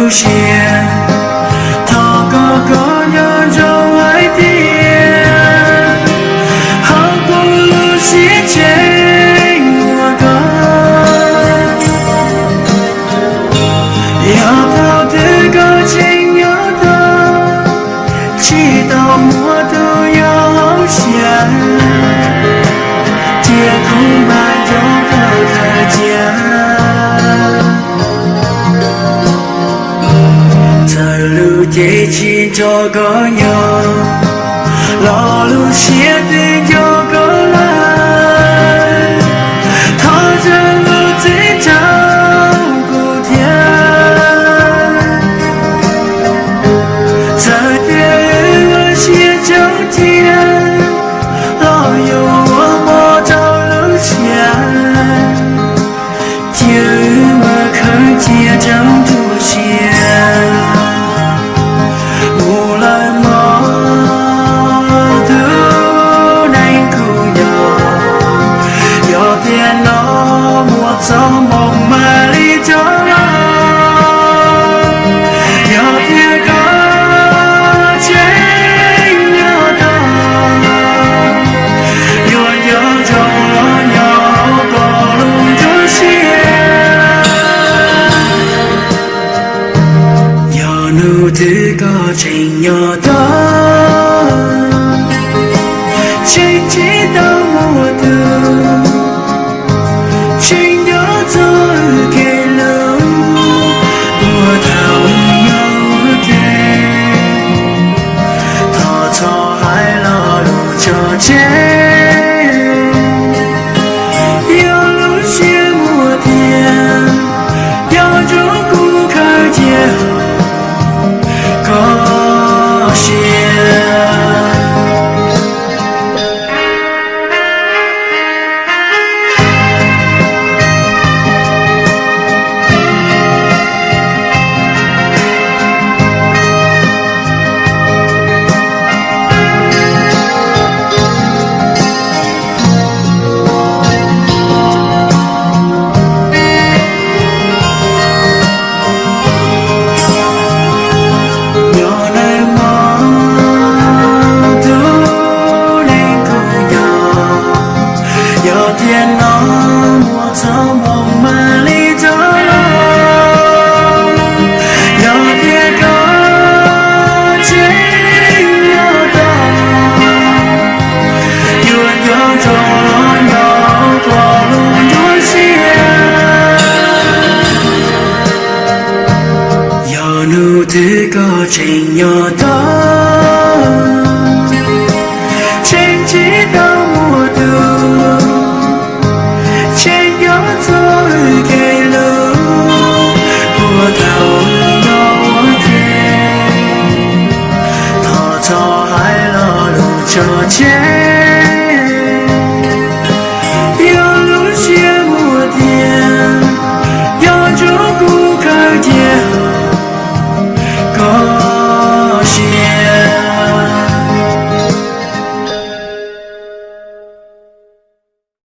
路线，他个人就爱点，好不如写进我的，要跑的个情有的，祈祷我都要想，天空满有个可见。一起做个样，老路写的有个来，他这路最照顾天，在别人写秋天，老有我摸着路线，天我可见正出现。这个真有的，谁知道我的，谁要做给了我讨有给，他错害了路就见，有路学我点，要住顾客见。高兴。这个真有的，谁知道我的，谁要做给了我讨有给，他错害了路就见。